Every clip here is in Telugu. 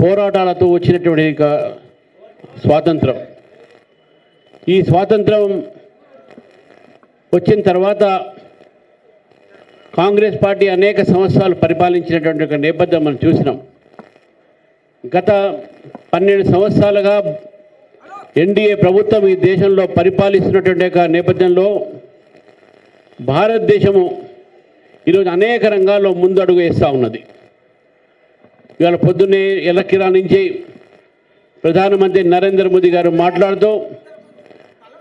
పోరాటాలతో వచ్చినటువంటి స్వాతంత్రం. ఈ స్వాతంత్రం వచ్చిన తర్వాత కాంగ్రెస్ పార్టీ అనేక సంవత్సరాలు పరిపాలించినటువంటి ఒక నేపథ్యం మనం చూసినాం. గత 12 సంవత్సరాలుగా ఎన్డీఏ ప్రభుత్వం ఈ దేశంలో పరిపాలిస్తున్నటువంటి ఒక నేపథ్యంలో భారతదేశము ఈరోజు అనేక రంగాల్లో ముందడుగు వేస్తూ ఉన్నది. ఇవాళ పొద్దున్నే ఎలక్కిరా నుంచి ప్రధానమంత్రి నరేంద్ర మోదీ గారు మాట్లాడుతూ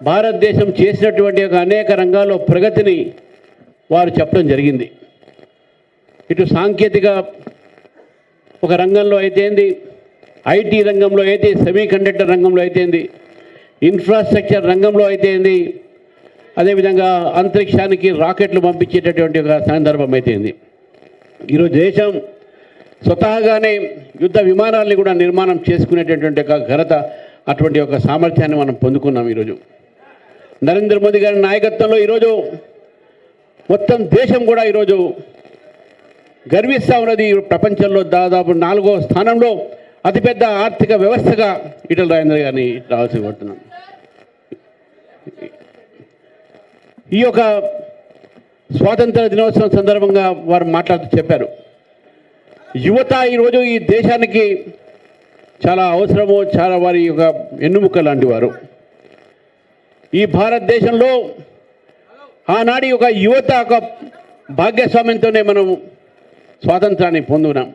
భారతదేశం చేసినటువంటి ఒక అనేక రంగాల్లో ప్రగతిని వారు చెప్పడం జరిగింది. ఇటు సాంకేతిక ఒక రంగంలో అయితేంది, ఐటీ రంగంలో అయితే, సెమీకండక్టర్ రంగంలో అయితేంది, ఇన్ఫ్రాస్ట్రక్చర్ రంగంలో అయితేంది, అదేవిధంగా అంతరిక్షానికి రాకెట్లు పంపించేటటువంటి ఒక సందర్భం అయితేంది. ఈరోజు దేశం స్వతహాగానే యుద్ధ విమానాల్ని కూడా నిర్మాణం చేసుకునేటటువంటి ఒక ఘనత, అటువంటి ఒక సామర్థ్యాన్ని మనం పొందుకున్నాం. ఈరోజు నరేంద్ర మోదీ గారి నాయకత్వంలో ఈరోజు మొత్తం దేశం కూడా ఈరోజు గర్విస్తూ ఉన్నది. ప్రపంచంలో దాదాపు 4వ స్థానంలో అతిపెద్ద ఆర్థిక వ్యవస్థగా ఈటెల రాజేందర్ గారిని రావాల్సి పడుతున్నాం. ఈ యొక్క స్వాతంత్ర దినోత్సవం సందర్భంగా వారు మాట్లాడుతూ చెప్పారు, యువత ఈరోజు ఈ దేశానికి చాలా అవసరము, చాలా వారి యొక్క వెన్నుముక్క లాంటి వారు. ఈ భారతదేశంలో ఆనాటి ఒక యువత ఒక భాగస్వామ్యంతోనే మనం స్వాతంత్రాన్ని పొందున్నాం.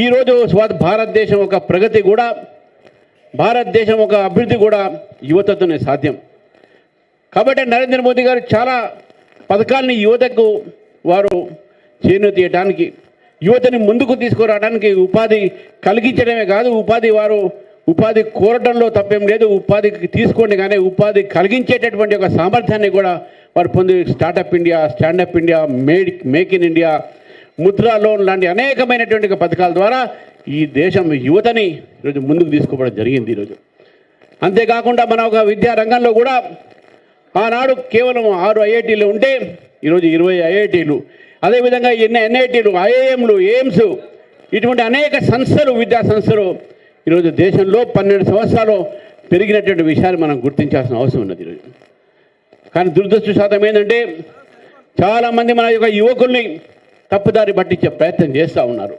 ఈరోజు భారతదేశం ఒక ప్రగతి కూడా, భారతదేశం ఒక అభివృద్ధి కూడా యువతతోనే సాధ్యం. కాబట్టి నరేంద్ర మోదీ గారు చాలా పథకాలని యువతకు వారు చేయూతనియడానికి, యువతని ముందుకు తీసుకురావడానికి, ఉపాధి కలిగించడమే కాదు, ఉపాధి కోరడంలో తప్పేం లేదు, ఉపాధికి తీసుకోండి, కానీ ఉపాధి కలిగించేటటువంటి ఒక సామర్థ్యాన్ని కూడా వారు పొంది startup India, standup India, make in India, Mudra loan లాంటి అనేకమైనటువంటి పథకాల ద్వారా ఈ దేశం యువతని ఈరోజు ముందుకు తీసుకోవడం జరిగింది. ఈరోజు అంతేకాకుండా మన ఒక విద్యా రంగంలో కూడా ఆనాడు కేవలం 6 ఐఐటీలు ఉంటే ఈరోజు 20 ఐఐటీలు, అదేవిధంగా ఎన్ఐటీలు, ఐఐఎంలు, ఎయిమ్స్, ఇటువంటి అనేక సంస్థలు, విద్యా సంస్థలు ఈరోజు దేశంలో 12 సంవత్సరాలు పెరిగినటువంటి విషయాన్ని మనం గుర్తించాల్సిన అవసరం ఉన్నది ఈరోజు. కానీ దురదృష్టవశాతం ఏంటంటే చాలామంది మన యొక్క యువకుల్ని తప్పుదారి పట్టించే ప్రయత్నం చేస్తూ ఉన్నారు.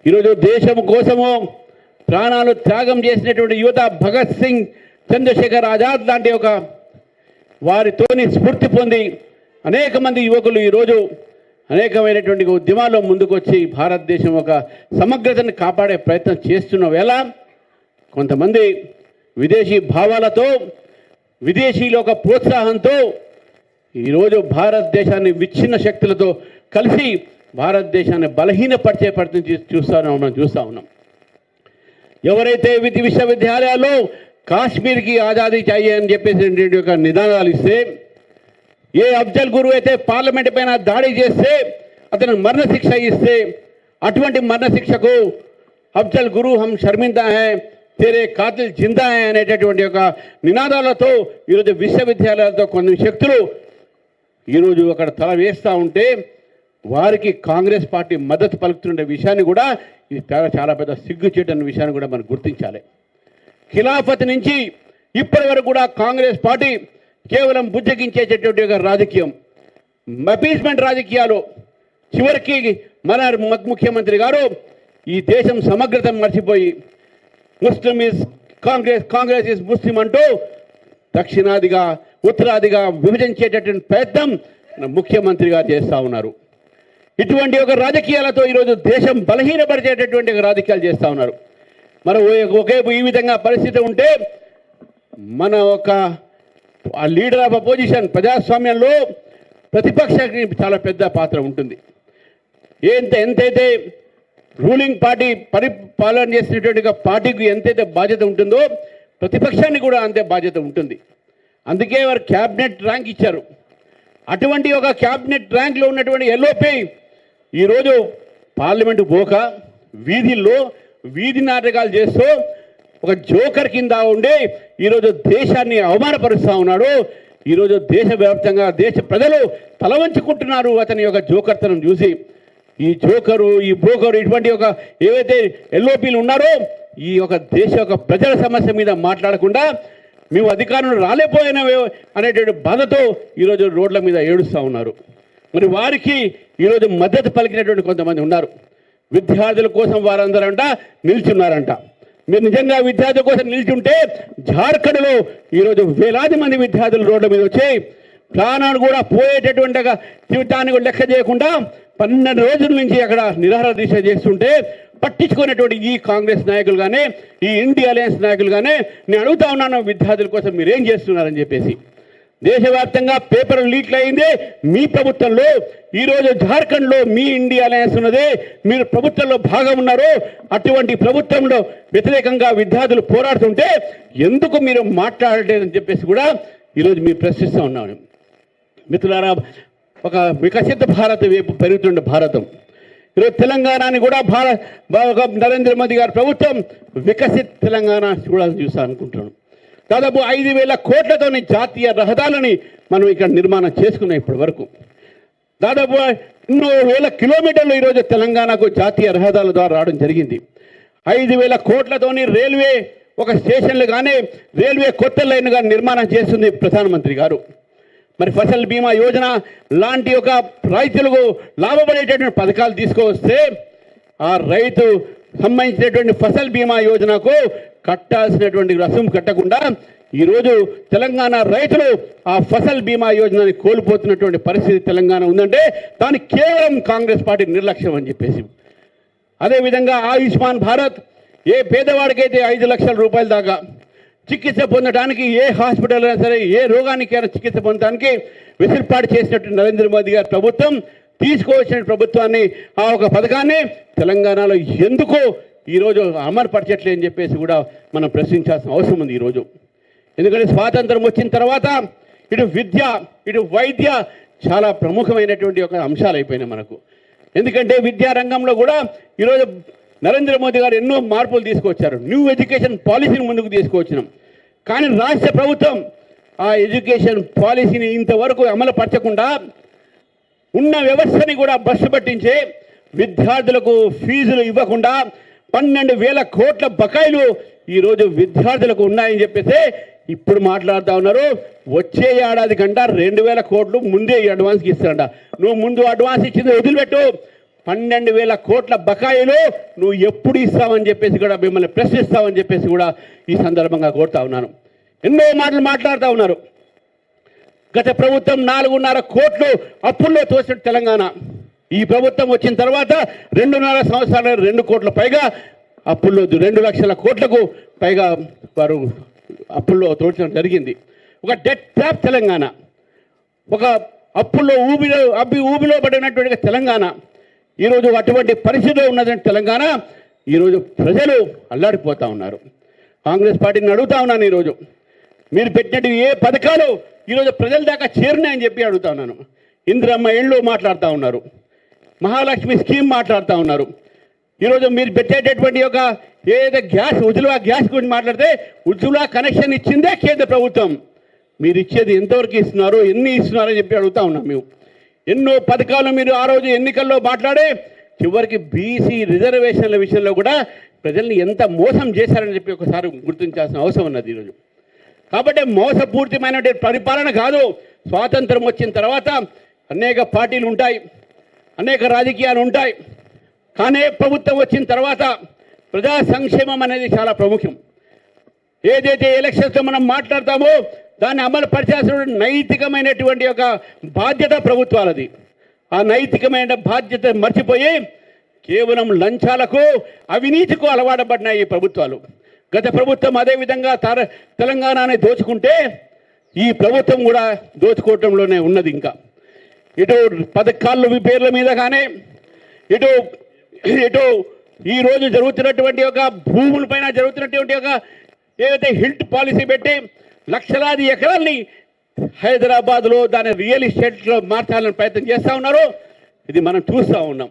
ఈరోజు దేశం కోసము ప్రాణాలు త్యాగం చేసినటువంటి యువత, భగత్ సింగ్, చంద్రశేఖర్ ఆజాద్ లాంటి ఒక వారితోని స్ఫూర్తి పొంది అనేక మంది యువకులు ఈరోజు అనేకమైనటువంటి ఉద్యమాల్లో ముందుకొచ్చి భారతదేశం ఒక సమగ్రతను కాపాడే ప్రయత్నం చేస్తున్న వేళ కొంతమంది విదేశీ భావాలతో, విదేశీల ఒక ప్రోత్సాహంతో ఈరోజు భారతదేశాన్ని విచ్ఛిన్న శక్తులతో కలిసి భారతదేశాన్ని బలహీనపరిచే ప్రయత్నం చూస్తూ ఉన్నాం. ఎవరైతే విశ్వవిద్యాలయాల్లో కాశ్మీర్కి ఆజాదీ చాయే అని చెప్పేసి ఒక నిదానాలు ఇస్తే, ఏ అఫ్జల్ గురు అయితే పార్లమెంట్ పైన దాడి చేస్తే అతను మరణశిక్ష ఇస్తే, అటువంటి మరణశిక్షకు అఫ్జల్ గురు హమ్ షర్మిందా హై, తేరే కాతిల్ జిందా హై అనేటటువంటి ఒక నినాదాలతో ఈరోజు విశ్వవిద్యాలయాలతో కొన్ని శక్తులు ఈరోజు అక్కడ తల వేస్తూ ఉంటే వారికి కాంగ్రెస్ పార్టీ మద్దతు పలుకుతున్న విషయాన్ని కూడా, ఇది చాలా పెద్ద సిగ్గుచేటన్న విషయాన్ని కూడా మనం గుర్తించాలి. ఖిలాఫత్ నుంచి ఇప్పటి వరకు కూడా కాంగ్రెస్ పార్టీ కేవలం బుజ్జగించేటటువంటి ఒక రాజకీయం, అపీస్మెంట్ రాజకీయాలు. చివరికి మన ముఖ్యమంత్రి గారు ఈ దేశం సమగ్రతను మర్చిపోయి Muslim is Congress, Congress is Muslim అంటూ దక్షిణాదిగా ఉత్తరాదిగా విభజించేటటువంటి ప్రయత్నం ముఖ్యమంత్రి గారు చేస్తూ ఉన్నారు. ఇటువంటి ఒక రాజకీయాలతో ఈరోజు దేశం బలహీనపరిచేటటువంటి ఒక రాజకీయాలు చేస్తూ ఉన్నారు. మరి ఒకేపు ఈ విధంగా పరిస్థితి ఉంటే మన ఒక లీడర్ ఆఫ్ అపోజిషన్, ప్రజాస్వామ్యంలో ప్రతిపక్షానికి చాలా పెద్ద పాత్ర ఉంటుంది. ఎంతైతే రూలింగ్ పార్టీ పరిపాలన చేసినటువంటి పార్టీకి ఎంతైతే బాధ్యత ఉంటుందో ప్రతిపక్షానికి కూడా అంతే బాధ్యత ఉంటుంది. అందుకే వారు క్యాబినెట్ ర్యాంక్ ఇచ్చారు. అటువంటి ఒక క్యాబినెట్ ర్యాంక్లో ఉన్నటువంటి ఎల్ఓపి ఈరోజు పార్లమెంటు పోక వీధుల్లో వీధి నాటకాలు చేస్తూ ఒక జోకర్ కింద ఉండి ఈరోజు దేశాన్ని అవమానపరుస్తూ ఉన్నాడు. ఈరోజు దేశవ్యాప్తంగా దేశ ప్రజలు తలవంచుకుంటున్నారు అతని యొక్క జోకర్తనం చూసి. ఈ జోకరు, ఈ బ్రోకరు, ఇటువంటి ఒక ఏవైతే ఎల్ఓపీలు ఉన్నారో ఈ యొక్క దేశ యొక్క ప్రజల సమస్య మీద మాట్లాడకుండా మేము అధికారంలో రాలేపోయినవే అనేటువంటి బాధతో ఈరోజు రోడ్ల మీద ఏడుస్తూ ఉన్నారు. మరి వారికి ఈరోజు మద్దతు పలికినటువంటి కొంతమంది ఉన్నారు. విద్యార్థుల కోసం వారందరంట నిల్చున్నారంట. మీరు నిజంగా విద్యార్థుల కోసం నిల్చుంటే జార్ఖండ్లో ఈరోజు వేలాది మంది విద్యార్థులు రోడ్ల మీద వచ్చి ప్రాణాలు కూడా పోయేటటువంటి జీవితాన్ని లెక్క చేయకుండా 12 రోజుల నుంచి అక్కడ నిరాహార దీక్ష చేస్తుంటే పట్టించుకునేటువంటి ఈ కాంగ్రెస్ నాయకులు కానీ ఈ ఇండియా అలయన్స్ నాయకులు కానీ నేను అడుగుతా ఉన్నాను, విద్యార్థుల కోసం మీరు ఏం చేస్తున్నారని చెప్పేసి. దేశవ్యాప్తంగా పేపర్ లీక్లు అయింది మీ ప్రభుత్వంలో. ఈరోజు జార్ఖండ్లో మీ ఇండియా అలయన్స్ ఉన్నదే, మీరు ప్రభుత్వంలో భాగం ఉన్నారు. అటువంటి ప్రభుత్వంలో వ్యతిరేకంగా విద్యార్థులు పోరాడుతుంటే ఎందుకు మీరు మాట్లాడలేదని చెప్పేసి కూడా ఈరోజు మీరు ప్రశ్నిస్తూ ఉన్నాను. మిత్రులారా, ఒక వికసిత భారత్ వైపు పెరుగుతున్న భారతం. ఈరోజు తెలంగాణని కూడా నరేంద్ర మోదీ గారి ప్రభుత్వం వికసిత్ తెలంగాణ చూడాలని చూస్తా అనుకుంటున్నాను. దాదాపు 5,000 కోట్లతోని జాతీయ రహదారులని మనం ఇక్కడ నిర్మాణం చేసుకున్నాం. ఇప్పటి వరకు దాదాపు ఎన్నో వేల కిలోమీటర్లు ఈరోజు తెలంగాణకు జాతీయ రహదారుల ద్వారా రావడం జరిగింది. 5,000 కోట్లతోని రైల్వే ఒక స్టేషన్లు కానీ రైల్వే కొత్త లైన్ కానీ నిర్మాణం చేస్తుంది ప్రధానమంత్రి గారు. మరి ఫసల్ బీమా యోజన లాంటి ఒక రైతులకు లాభపడేటటువంటి పథకాలు తీసుకువస్తే ఆ రైతు సంబంధించినటువంటి ఫసల్ బీమా యోజనకు కట్టాల్సినటువంటి రసం కట్టకుండా ఈరోజు తెలంగాణ రైతులు ఆ ఫసల్ బీమా యోజనని కోల్పోతున్నటువంటి పరిస్థితి తెలంగాణ ఉందంటే దానికి కేవలం కాంగ్రెస్ పార్టీ నిర్లక్ష్యం అని చెప్పేసి. అదేవిధంగా ఆయుష్మాన్ భారత్ ఏ పేదవాడికైతే 5 లక్షల రూపాయల దాకా చికిత్స పొందడానికి, ఏ హాస్పిటల్ అయినా సరే ఏ రోగానికైనా చికిత్స పొందడానికి వెసులుబాటు చేసినట్టు నరేంద్ర మోదీ గారి ప్రభుత్వం తీసుకోవచ్చిన ప్రభుత్వాన్ని ఆ ఒక పథకాన్ని తెలంగాణలో ఎందుకు ఈరోజు అమలుపరచట్లే అని చెప్పేసి కూడా మనం ప్రశ్నించాల్సిన అవసరం ఉంది ఈరోజు. ఎందుకంటే స్వాతంత్రం వచ్చిన తర్వాత ఇటు విద్య ఇటు వైద్య చాలా ప్రముఖమైనటువంటి ఒక అంశాలు అయిపోయినాయి మనకు. ఎందుకంటే విద్యారంగంలో కూడా ఈరోజు నరేంద్ర మోదీ గారు ఎన్నో మార్పులు తీసుకొచ్చారు. న్యూ ఎడ్యుకేషన్ పాలసీని ముందుకు తీసుకొచ్చినాం. కానీ రాష్ట్ర ప్రభుత్వం ఆ ఎడ్యుకేషన్ పాలసీని ఇంతవరకు అమలు పరచకుండా ఉన్న వ్యవస్థని కూడా బస్సు పట్టించి విద్యార్థులకు ఫీజులు ఇవ్వకుండా 12,000 కోట్ల బకాయిలు ఈరోజు విద్యార్థులకు ఉన్నాయని చెప్పేసి ఇప్పుడు మాట్లాడుతూ ఉన్నారు. వచ్చే ఏడాది కంటే 2,000 కోట్లు ముందే అడ్వాన్స్కి ఇస్తారంట. నువ్వు ముందు అడ్వాన్స్ ఇచ్చింది వదిలిపెట్టు, 12,000 కోట్ల బకాయిలు నువ్వు ఎప్పుడు ఇస్తావని చెప్పేసి కూడా మిమ్మల్ని ప్రశ్నిస్తామని చెప్పేసి కూడా ఈ సందర్భంగా కోరుతా ఉన్నాను. ఎన్నో మాటలు మాట్లాడుతూ ఉన్నారు. గత ప్రభుత్వం 4.5 కోట్లు అప్పుల్లో తోసిన తెలంగాణ. ఈ ప్రభుత్వం వచ్చిన తర్వాత 2.5 సంవత్సరాలు 2 కోట్ల పైగా అప్పుల్లో 2 లక్షల కోట్లకు పైగా వారు అప్పుల్లో తోచడం జరిగింది. ఒక డెట్ ట్రాప్ తెలంగాణ, ఒక అప్పుల్లో ఊబిలో పడినటువంటి తెలంగాణ. ఈరోజు అటువంటి పరిస్థితిలో ఉన్నదని తెలంగాణ ఈరోజు ప్రజలు అల్లాడిపోతూ ఉన్నారు. కాంగ్రెస్ పార్టీని అడుగుతా ఉన్నాను, ఈరోజు మీరు పెట్టినట్టు ఏ పథకాలు ఈరోజు ప్రజల దాకా చేరినాయని చెప్పి అడుగుతా ఉన్నాను. ఇందిరమ్మ ఇళ్ళు మాట్లాడుతూ ఉన్నారు, మహాలక్ష్మి స్కీమ్ మాట్లాడుతూ ఉన్నారు. ఈరోజు మీరు పెట్టేటటువంటి ఒక ఏదైతే గ్యాస్ ఉజ్వల గ్యాస్ గురించి మాట్లాడితే ఉజ్వల కనెక్షన్ ఇచ్చిందే కేంద్ర ప్రభుత్వం. మీరు ఇచ్చేది ఎంతవరకు ఇస్తున్నారు, ఎన్ని ఇస్తున్నారని చెప్పి అడుగుతా ఉన్నాం. మేము ఎన్నో పథకాలు మీరు ఆ రోజు ఎన్నికల్లో మాట్లాడే చివరికి బీసీ రిజర్వేషన్ల విషయంలో కూడా ప్రజల్ని ఎంత మోసం చేశారని చెప్పి ఒకసారి గుర్తించాల్సిన అవసరం ఉన్నది ఈరోజు. కాబట్టి మోసపూరితమైనటువంటి పరిపాలన కాదు. స్వాతంత్రం వచ్చిన తర్వాత అనేక పార్టీలు ఉంటాయి, అనేక రాజకీయాలు ఉంటాయి. కానీ ప్రభుత్వం వచ్చిన తర్వాత ప్రజా సంక్షేమం అనేది చాలా ప్రాముఖ్యం. ఏదైతే ఎలక్షన్స్తో మనం మాట్లాడతామో దాన్ని అమలు పరిచాల్సిన నైతికమైనటువంటి ఒక బాధ్యత ప్రభుత్వాలది. ఆ నైతికమైన బాధ్యత మర్చిపోయి కేవలం లంచాలకు అవినీతికు అలవాటపడినాయి ఈ ప్రభుత్వాలు. గత ప్రభుత్వం అదేవిధంగా తెలంగాణని దోచుకుంటే ఈ ప్రభుత్వం కూడా దోచుకోవటంలోనే ఉన్నది. ఇంకా ఇటు పథకాలు పేర్ల మీద కానీ ఇటు ఈరోజు జరుగుతున్నటువంటి ఒక భూములపైన జరుగుతున్నటువంటి ఒక ఏదైతే హిల్ట్ పాలసీ పెట్టి లక్షలాది ఎకరాల్ని హైదరాబాద్లో దాని రియల్ ఎస్టేట్లో మార్చాలని ప్రయత్నం చేస్తూ ఉన్నారు. ఇది మనం చూస్తూ ఉన్నాం.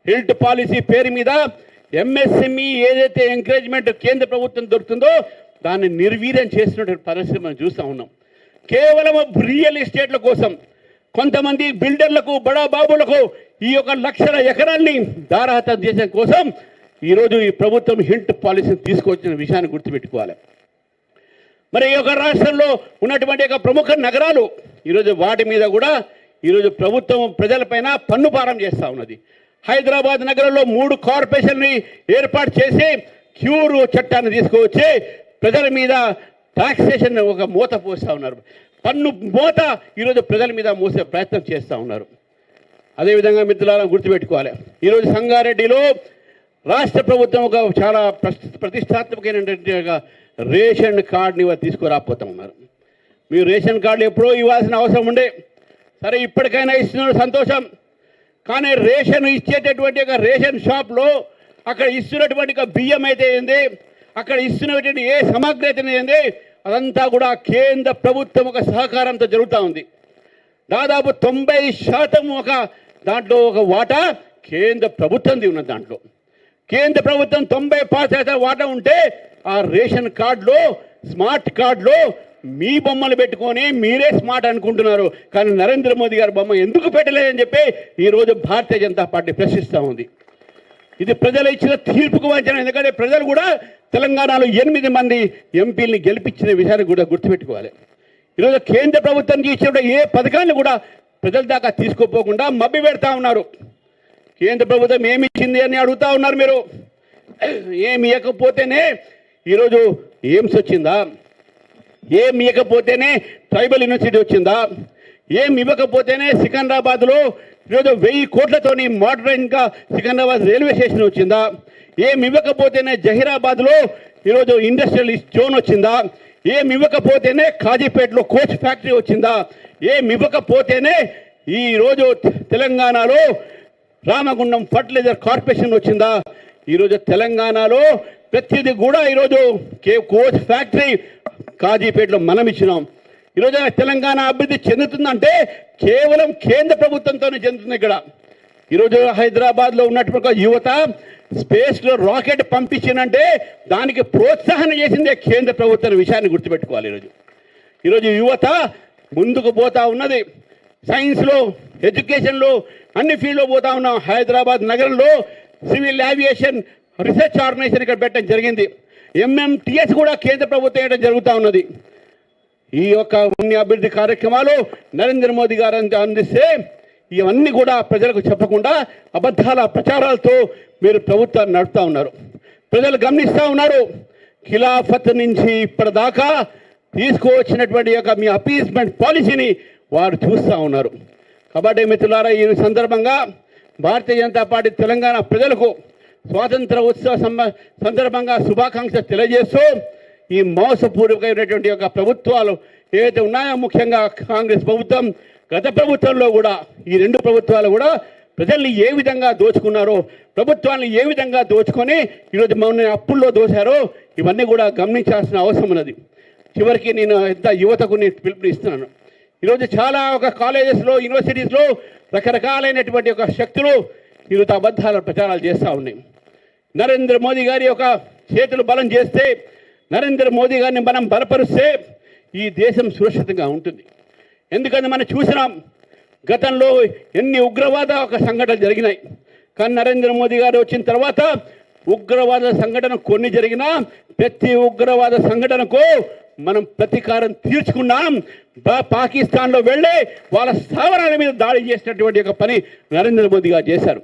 హిల్ట్ పాలసీ పేరు మీద ఎంఎస్ఎంఈ ఏదైతే ఎంకరేజ్మెంట్ కేంద్ర ప్రభుత్వం దొరుకుతుందో దాన్ని నిర్వీర్యం చేసినటువంటి పరిస్థితి మనం చూస్తూ ఉన్నాం. కేవలం రియల్ ఎస్టేట్ల కోసం కొంతమంది బిల్డర్లకు బడా బాబులకు ఈ యొక్క లక్షల ఎకరాల్ని దారాహతం చేసే కోసం ఈరోజు ఈ ప్రభుత్వం హింట్ పాలసీని తీసుకొచ్చిన విషయాన్ని గుర్తుపెట్టుకోవాలి. మరి ఈ యొక్క రాష్ట్రంలో ఉన్నటువంటి యొక్క ప్రముఖ నగరాలు ఈరోజు వాటి మీద కూడా ఈరోజు ప్రభుత్వం ప్రజలపైన పన్ను భారం చేస్తూ ఉన్నది. హైదరాబాద్ నగరంలో 3 కార్పొరేషన్ని ఏర్పాటు చేసి క్యూర్ చట్టాన్ని తీసుకువచ్చి ప్రజల మీద టాక్సేషన్ ఒక మూత పోస్తూ ఉన్నారు. పన్ను మూత ఈరోజు ప్రజల మీద మోసే ప్రయత్నం చేస్తూ ఉన్నారు. అదేవిధంగా మిత్రులారా గుర్తుపెట్టుకోవాలి, ఈరోజు సంగారెడ్డిలో రాష్ట్ర ప్రభుత్వం ఒక చాలా ప్రతిష్టాత్మకమైనటువంటి రేషన్ కార్డుని తీసుకురాపోతూ ఉన్నారు. మీరు రేషన్ కార్డు ఎప్పుడో ఇవ్వాల్సిన అవసరం ఉండే, సరే ఇప్పటికైనా ఇస్తున్నారు సంతోషం. కానీ రేషన్ ఇచ్చేటటువంటి ఒక రేషన్ షాప్లో అక్కడ ఇస్తున్నటువంటి బియ్యం అయితే ఏంది, అక్కడ ఇస్తున్నటువంటి ఏ సామాగ్రి అయితే ఏంది, అదంతా కూడా కేంద్ర ప్రభుత్వం ఒక సహకారంతో జరుగుతూ ఉంది. దాదాపు 90% ఒక దాంట్లో ఒక వాటా కేంద్ర ప్రభుత్వంది ఉన్నది. దాంట్లో కేంద్ర ప్రభుత్వం 90% వాటా ఉంటే ఆ రేషన్ కార్డులో స్మార్ట్ కార్డులో మీ బొమ్మలు పెట్టుకొని మీరే స్మార్ట్ అనుకుంటున్నారు. కానీ నరేంద్ర మోదీ గారి బొమ్మ ఎందుకు పెట్టలేదని చెప్పి ఈరోజు భారతీయ జనతా పార్టీ ప్రశ్నిస్తూ ఉంది. ఇది ప్రజలు ఇచ్చిన తీర్పుకు వంచన. ఎందుకంటే ప్రజలు కూడా తెలంగాణలో 8 మంది ఎంపీలని గెలిపించిన విషయాన్ని కూడా గుర్తుపెట్టుకోవాలి. ఈరోజు కేంద్ర ప్రభుత్వం ఇచ్చిన ఏ పథకాన్ని కూడా ప్రజల దాకా తీసుకోపోకుండా మభ్య పెడతా ఉన్నారు. కేంద్ర ప్రభుత్వం ఏమి ఇచ్చింది అని అడుగుతా ఉన్నారు మీరు. ఏమి ఇవ్వకపోతేనే ఈరోజు ఎయిమ్స్ వచ్చిందా, ఏమి ఇవ్వకపోతేనే ట్రైబల్ యూనివర్సిటీ వచ్చిందా, ఏమి ఇవ్వకపోతేనే సికింద్రాబాద్లో ఈరోజు 1000 కోట్లతోని మోడర్న్గా సికింద్రాబాద్ రైల్వే స్టేషన్ వచ్చిందా, ఏమి ఇవ్వకపోతేనే జహీరాబాద్లో ఈరోజు ఇండస్ట్రియల్ జోన్ వచ్చిందా, ఏమి ఇవ్వకపోతేనే కాజీపేటలో కోచ్ ఫ్యాక్టరీ వచ్చిందా, ఏమి ఇవ్వకపోతేనే ఈరోజు తెలంగాణలో రామగుండం ఫర్టిలైజర్ కార్పొరేషన్ వచ్చిందా. ఈరోజు తెలంగాణలో ప్రతిదీ కూడా ఈరోజు కోచ్ ఫ్యాక్టరీ కాజీపేటలో మనం ఇచ్చినాం. ఈరోజు తెలంగాణ అభివృద్ధి చెందుతుందంటే కేవలం కేంద్ర ప్రభుత్వంతోనే చెందుతుంది. ఇక్కడ ఈరోజు హైదరాబాద్లో ఉన్నటువంటి యువత స్పేస్లో రాకెట్ పంపించిందంటే దానికి ప్రోత్సాహన చేసిందే కేంద్ర ప్రభుత్వం విషయాన్ని గుర్తుపెట్టుకోవాలి. ఈరోజు యువత ముందుకు పోతా ఉన్నది. సైన్స్లో, ఎడ్యుకేషన్లో, అన్ని ఫీల్డ్లో పోతా ఉన్నాం. హైదరాబాద్ నగరంలో సివిల్ ఏవియేషన్ రీసెర్చ్ ఆర్గనైజేషన్ ఇక్కడ పెట్టడం జరిగింది. MMTS కూడా కేంద్ర ప్రభుత్వం వేయడం జరుగుతూ ఉన్నది. ఈ యొక్క అన్ని అభివృద్ధి కార్యక్రమాలు నరేంద్ర మోదీ గారు అందిస్తే ఇవన్నీ కూడా ప్రజలకు చెప్పకుండా అబద్ధాల ప్రచారాలతో మీరు ప్రభుత్వాన్ని నడుపుతూ ఉన్నారు. ప్రజలు గమనిస్తూ ఉన్నారు. ఖిలాఫత్ నుంచి ఇప్పటిదాకా తీసుకువచ్చినటువంటి యొక్క మీ అపీస్మెంట్ పాలసీని వారు చూస్తూ ఉన్నారు. కాబట్టి మిత్రులారా, ఈ సందర్భంగా భారతీయ జనతా పార్టీ తెలంగాణ ప్రజలకు స్వాతంత్ర ఉత్సవ సందర్భంగా శుభాకాంక్షలు తెలియజేస్తూ ఈ మోసపూర్వకమైనటువంటి యొక్క ప్రభుత్వాలు ఏవైతే ఉన్నాయో, ముఖ్యంగా కాంగ్రెస్ ప్రభుత్వం, గత ప్రభుత్వంలో కూడా ఈ 2 ప్రభుత్వాలు కూడా ప్రజల్ని ఏ విధంగా దోచుకున్నారో, ప్రభుత్వాన్ని ఏ విధంగా దోచుకొని ఈరోజు మమ్మల్ని అప్పుల్లో దోశారో ఇవన్నీ కూడా గమనించాల్సిన అవసరం ఉన్నది. చివరికి నేను ఎంత యువతకు నేను పిలుపునిస్తున్నాను. ఈరోజు చాలా ఒక కాలేజెస్లో, యూనివర్సిటీస్లో రకరకాలైనటువంటి ఒక శక్తులు ఈరోజు అబద్ధాల ప్రచారాలు చేస్తూ ఉన్నాయి. నరేంద్ర మోదీ గారి యొక్క చేతులు బలం చేస్తే, నరేంద్ర మోదీ గారిని మనం బలపరిస్తే ఈ దేశం సురక్షితంగా ఉంటుంది. ఎందుకంటే మనం చూసినాం గతంలో ఎన్ని ఉగ్రవాద ఒక సంఘటనలు జరిగినాయి. కానీ నరేంద్ర మోదీ గారు వచ్చిన తర్వాత ఉగ్రవాద సంఘటన కొన్ని జరిగినా ప్రతి ఉగ్రవాద సంఘటనకు మనం ప్రతీకారం తీర్చుకున్నాం. పాకిస్తాన్లో వెళ్ళి వాళ్ళ స్థావరాల మీద దాడి చేసినటువంటి ఒక పని నరేంద్ర మోదీ గారు చేశారు.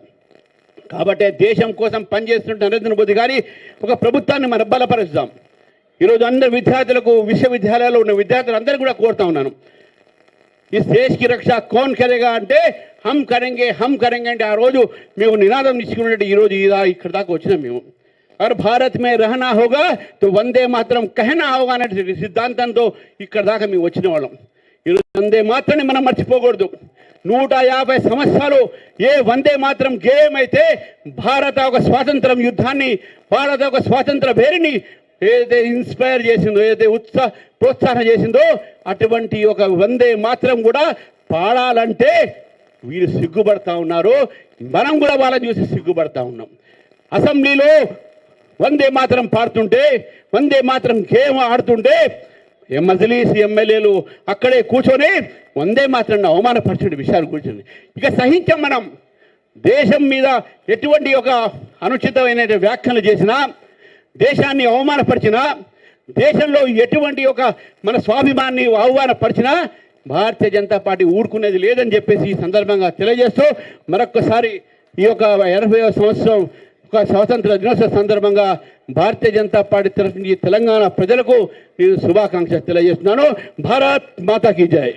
కాబట్టి దేశం కోసం పనిచేస్తున్న నరేంద్ర మోదీ గారి ఒక ప్రభుత్వాన్ని మనం బలపరుస్తాం. ఈరోజు అందరు విద్యార్థులకు, విశ్వవిద్యాలయాల్లో ఉన్న విద్యార్థులందరూ కూడా కోరుతా ఉన్నాను, ఈ దేశ్ కి రక్ష కౌన్ కరేగా అంటే హమ్ కరెంగే అంటే ఆ రోజు మేము నినాదం ఇచ్చుకున్నట్టు ఈరోజు ఇక్కడ దాకా వచ్చినాం మేము. और भारत में रहना होगा तो వందే మాత్రం कहना होगा అనే సిద్ధాంతంతో ఇక్కడ దాకా మేము వచ్చిన వాళ్ళం. ఈరోజు వందే మాత్రాన్ని మనం మర్చిపోకూడదు. 150 సంవత్సరాలు ఏ వందే మాత్రం గేయం అయితే భారత ఒక స్వాతంత్రం యుద్ధాన్ని, భారత ఒక స్వాతంత్ర వేరిని ఏదైతే ఇన్స్పైర్ చేసిందో, ఏదైతే ప్రోత్సాహం చేసిందో అటువంటి ఒక వందే మాత్రం కూడా పాడాలంటే వీరు సిగ్గుపడతా ఉన్నారు. మనం కూడా వాళ్ళని చూసి సిగ్గుపడతా ఉన్నాం. అసెంబ్లీలో వందే మాత్రం పాడుతుంటే, వందే మాత్రం గేమ్ ఆడుతుంటే మజ్లిస్ ఎమ్మెల్యేలు అక్కడే కూర్చొని వందే మాత్రం అవమానపరిచిన విషయాలు కూర్చొని ఇక సహించాం మనం. దేశం మీద ఎటువంటి ఒక అనుచితమైన వ్యాఖ్యలు చేసినా, దేశాన్ని అవమానపరిచినా, దేశంలో ఎటువంటి ఒక మన స్వాభిమాన్ని అవమానపరిచినా భారతీయ జనతా పార్టీ ఊరుకునేది లేదని చెప్పేసి ఈ సందర్భంగా తెలియజేస్తూ మరొక్కసారి ఈ యొక్క 80వ సంవత్సరం ఒక స్వాతంత్ర దినోత్సవ సందర్భంగా భారతీయ జనతా పార్టీ తరఫు నుంచి తెలంగాణ ప్రజలకు నేను శుభాకాంక్షలు తెలియజేస్తున్నాను. భారత్ మాతా కీ జై.